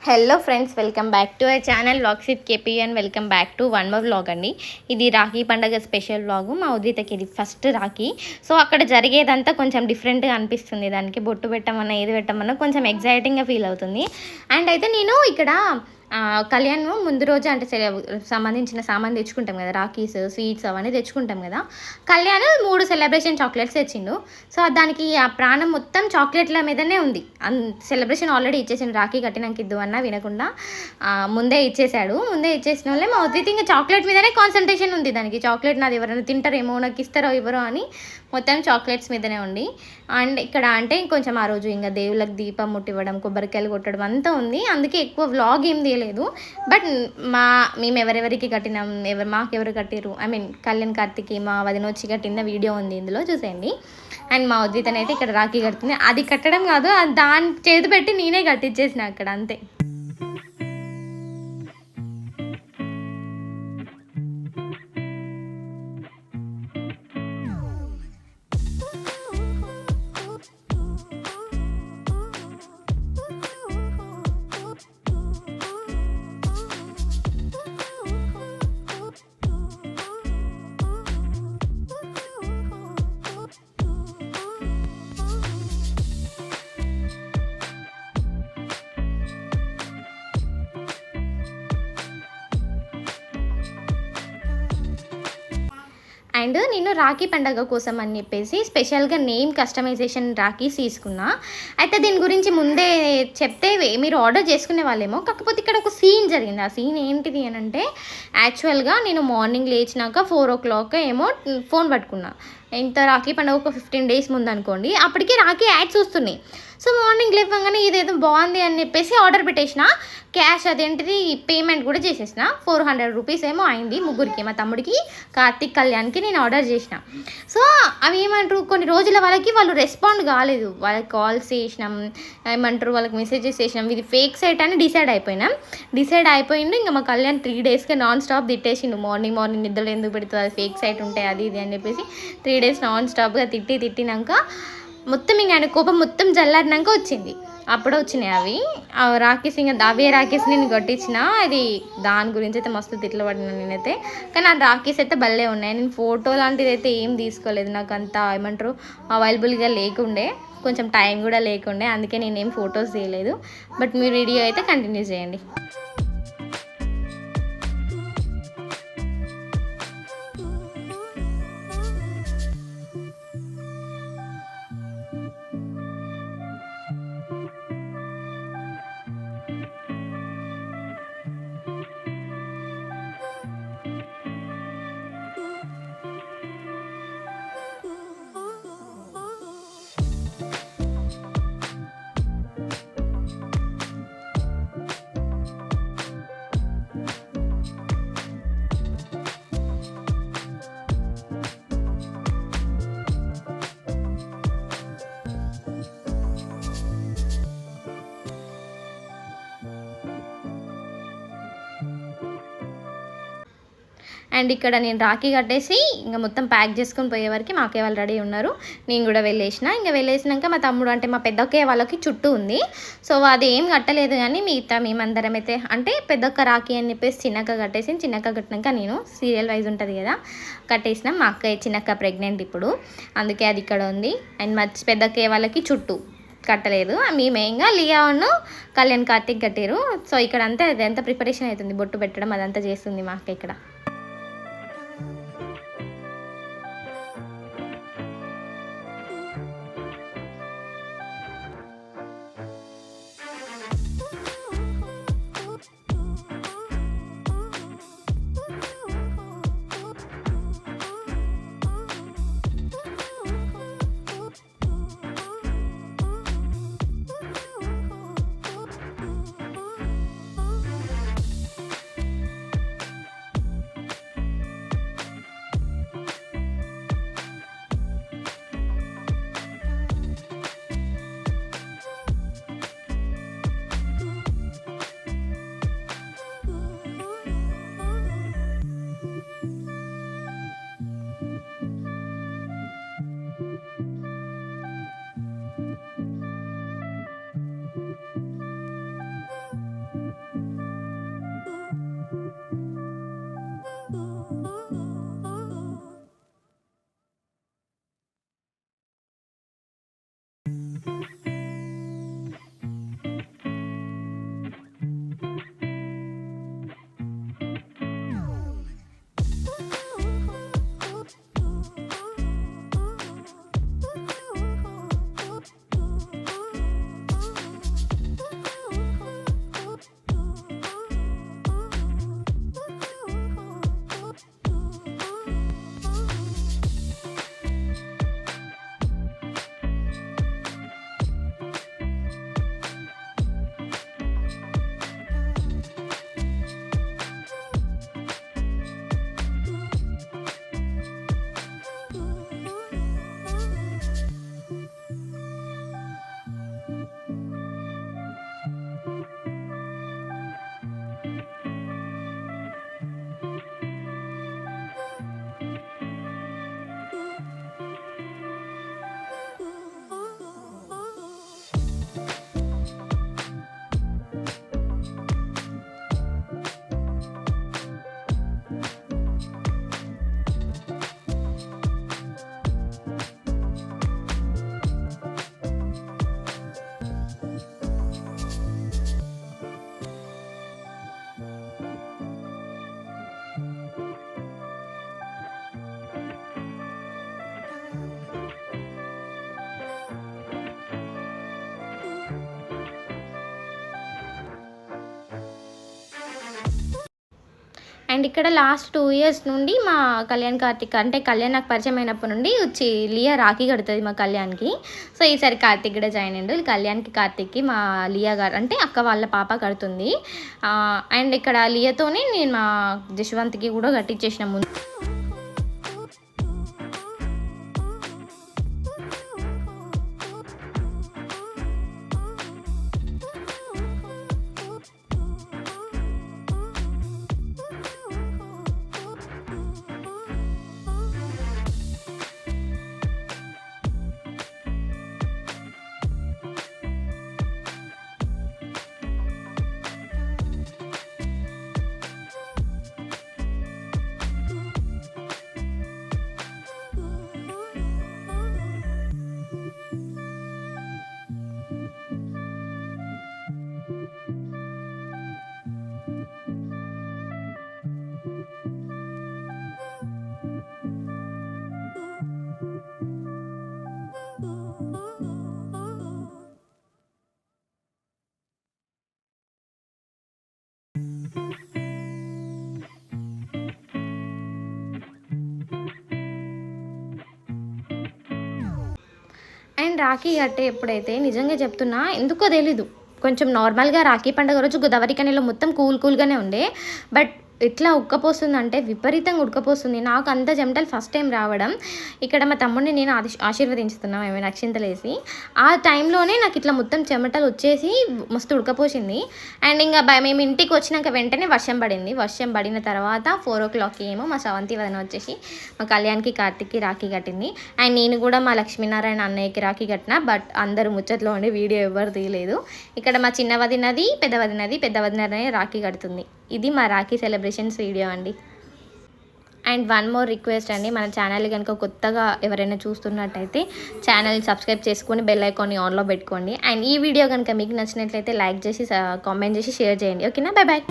Hello friends, welcome back to our channel vlogs with KP and welcome back to one more vlog అండి. ఇది రాఖీ పండగ special vlog. మా ఉదితకి ఇది first Rakhi. So అక్కడ జరిగేదంతా కొంచెం డిఫరెంట్గా అనిపిస్తుంది. దానికి బొట్టు పెట్టమన్నా ఏది పెట్టమన్నా కొంచెం ఎగ్జైటింగ్గా ఫీల్ అవుతుంది. అండ్ అయితే నేను ఇక్కడ కళ్యాణ్ ముందు రోజు అంటే సంబంధించిన సామాన్ తెచ్చుకుంటాం కదా, రాఖీస్, స్వీట్స్ అవన్నీ తెచ్చుకుంటాం కదా. కళ్యాణ్ 3 సెలబ్రేషన్ చాక్లెట్స్ తెచ్చిండు. సో దానికి ఆ ప్రాణం మొత్తం చాక్లెట్ల మీదనే ఉంది. సెలబ్రేషన్ ఆల్రెడీ ఇచ్చేసిండు, రాఖీ కట్టినాక ఇద్దు అన్నా వినకుండా ముందే ఇచ్చేసాడు. ముందే ఇచ్చేసిన వాళ్ళే మా ఉద్దితి ఇంకా చాక్లెట్ మీదనే కాన్సన్ట్రేషన్ ఉంది. దానికి చాక్లెట్ నాది ఎవరైనా తింటారేమో, నాకు ఇస్తారో ఇవ్వరో అని మొత్తం చాక్లెట్స్ మీదనే ఉంది. అండ్ ఇక్కడ అంటే కొంచెం ఆ రోజు ఇంకా దేవుళ్ళకి దీపం ముట్టివ్వడం, కొబ్బరికాయలు కొట్టడం అంతా ఉంది. అందుకే ఎక్కువ వ్లాగ్ ఏం తీయలేదు. బట్ మేము ఎవరెవరికి కట్టినాం, మాకెవరు కట్టిరు, ఐ మీన్ కళ్యాణ్ కార్తిక్ మా వదిన వచ్చి కట్టిన వీడియో ఉంది, ఇందులో చూసేయండి. అండ్ మా ఉద్దితనైతే ఇక్కడ రాఖీ కడుతుంది. అది కట్టడం కాదు, దాని చేతి పెట్టి నేనే కట్టించేసిన అక్కడ, అంతే. అండ్ నేను రాఖీ పండగ కోసం అని చెప్పేసి స్పెషల్గా నేమ్ కస్టమైజేషన్ రాఖీస్ తీసుకున్నా. అయితే దీని గురించి ముందే చెప్తే మీరు ఆర్డర్ చేసుకునే వాళ్ళేమో. కాకపోతే ఇక్కడ ఒక సీన్ జరిగింది. ఆ సీన్ ఏంటిది అని అంటే, యాక్చువల్గా నేను మార్నింగ్ లేచినాక 4 o'clock ఏమో ఫోన్ పట్టుకున్నా. ఇంత రాఖీ పండుగ ఒక 15 days ముందు అనుకోండి. అప్పటికి రాఖీ యాడ్స్ వస్తున్నాయి. సో మార్నింగ్ లేవగానే ఇదేదో బాగుంది అని చెప్పేసి ఆర్డర్ పెట్టేసిన. క్యాష్ అదేంటిది పేమెంట్ కూడా చేసేసిన. 400 rupees ఏమో అయింది ముగ్గురికి, మా తమ్ముడికి, కార్తిక్, కళ్యాణ్కి నేను ఆర్డర్ చేసిన. సో అవి ఏమంటారు, కొన్ని రోజుల వాళ్ళకి వాళ్ళు రెస్పాండ్ కాలేదు. వాళ్ళకి కాల్స్ చేసినాం, ఏమంటారు వాళ్ళకి మెసేజెస్ చేసినాం. ఇది ఫేక్ సైట్ అని డిసైడ్ అయిపోయిండు. ఇంకా మా కళ్యాణ్ 3 daysకి నాన్ స్టాప్ తిట్టేసిండు. మార్నింగ్ నిద్రలు ఎందుకు పెడుతుంది, అది ఫేక్ సైట్ ఉంటాయి అది ఇది అని చెప్పేసి 3 days నాన్ స్టాప్గా తిట్టినాక మొత్తం ఇంక ఆయన కోపం మొత్తం జల్లారినాక వచ్చింది. అప్పుడే వచ్చినాయి అవి రాఖీస్. ఇంకా అవే రాఖీస్ నేను కట్టించిన. అది దాని గురించి అయితే మస్తు తిట్లు పడినా నేనైతే. కానీ ఆ రాఖీస్ అయితే భలే ఉన్నాయి. నేను ఫోటో లాంటిది అయితే ఏం తీసుకోలేదు, నాకు అంత ఏమంటారు అవైలబుల్గా లేకుండే, కొంచెం టైం కూడా లేకుండే. అందుకే నేనేం ఫొటోస్ తీయలేదు. బట్ మీరు వీడియో అయితే కంటిన్యూ చేయండి. అండ్ ఇక్కడ నేను రాఖీ కట్టేసి ఇంకా మొత్తం ప్యాక్ చేసుకొని పోయేవరకు మా అక్కయ్య వాళ్ళు రెడీ ఉన్నారు. నేను కూడా వెళ్ళేసినాక మా తమ్ముడు అంటే మా పెద్దక్కయ్య వాళ్ళకి చుట్టూ ఉంది. సో అది ఏం కట్టలేదు, కానీ మిగతా మేమందరం అయితే అంటే పెద్దక్క రాఖీ అని చెప్పేసి చిన్నక్క కట్టేసి, చిన్నక్క కట్టినాక నేను సీరియల్ వైజ్ ఉంటుంది కదా కట్టేసినాం. మా అక్కయ్య చిన్నక్క ప్రెగ్నెంట్ ఇప్పుడు, అందుకే అది ఇక్కడ ఉంది. అండ్ మా పెద్దక్కయ్య వాళ్ళకి చుట్టూ కట్టలేదు. మేమేంగా లియాను, కళ్యాణ్, కార్తిక్ కట్టారు. సో ఇక్కడ అంతా అదంతా ప్రిపరేషన్ అవుతుంది, బొట్టు పెట్టడం అదంతా చేస్తుంది మా అక్క ఇక్కడ. అండ్ ఇక్కడ లాస్ట్ 2 ఇయర్స్ నుండి మా కళ్యాణ్ కార్తిక్ అంటే కళ్యాణ్ నాకు పరిచయం అయినప్పటి నుండి వచ్చి లియా రాఖీ కడుతుంది మా కళ్యాణ్కి. సో ఈసారి కార్తిక్ కూడా జాయిన్ అయ్యిండు. కళ్యాణ్కి కార్తిక్కి మా లియా గారు అంటే అక్క వాళ్ళ పాప కడుతుంది. అండ్ ఇక్కడ లియాతోనే నేను మా జశ్వంత్కి కూడా కట్టించేసిన ముందు. అండ్ రాఖీ కట్టే ఎప్పుడైతే నిజంగా చెప్తున్నా ఎందుకో తెలీదు కొంచెం నార్మల్గా రాఖీ పండుగ రోజు గోదావరి కనిలో మొత్తం కూల్గానే ఉండే. బట్ ఎట్లా ఉక్కపోస్తుందంటే విపరీతంగా ఉడకపోస్తుంది. నాకు అంత చెమటలు ఫస్ట్ టైం రావడం. ఇక్కడ మా తమ్ముడిని నేను ఆశీర్వదించుతున్నాం ఏమైనా అక్షింతలేసి. ఆ టైంలోనే నాకు ఇట్లా మొత్తం చెమటలు వచ్చేసి మస్తు ఉడకపోసింది. అండ్ ఇంకా మేము ఇంటికి వచ్చినాక వెంటనే వర్షం పడింది. వర్షం పడిన తర్వాత 4 o'clock ఏమో మా శ్రవంతి వదిన వచ్చేసి మా కళ్యాణ్కి కార్తిక్కి రాఖీ కట్టింది. అండ్ నేను కూడా మా లక్ష్మీనారాయణ అన్నయ్యకి రాఖీ కట్టిన. బట్ అందరూ ముచ్చట్లో ఉండి వీడియో ఎవరు తీయలేదు. ఇక్కడ మా చిన్న వదినది పెద్ద వదిననే రాఖీ కడుతుంది. ఇది మా రాఖీ సెలబ్రేషన్స్ వీడియో అండి. అండ్ వన్ మోర్ రిక్వెస్ట్ అండి, మన ఛానల్ కనుక కొత్తగా ఎవరైనా చూస్తున్నట్టయితే ఛానల్ని సబ్స్క్రైబ్ చేసుకొని బెల్ ఐకాన్ని ఆన్లో పెట్టుకోండి. అండ్ ఈ వీడియో కనుక మీకు నచ్చినట్లయితే లైక్ చేసి కామెంట్ చేసి షేర్ చేయండి. ఓకేనా, బాయ్.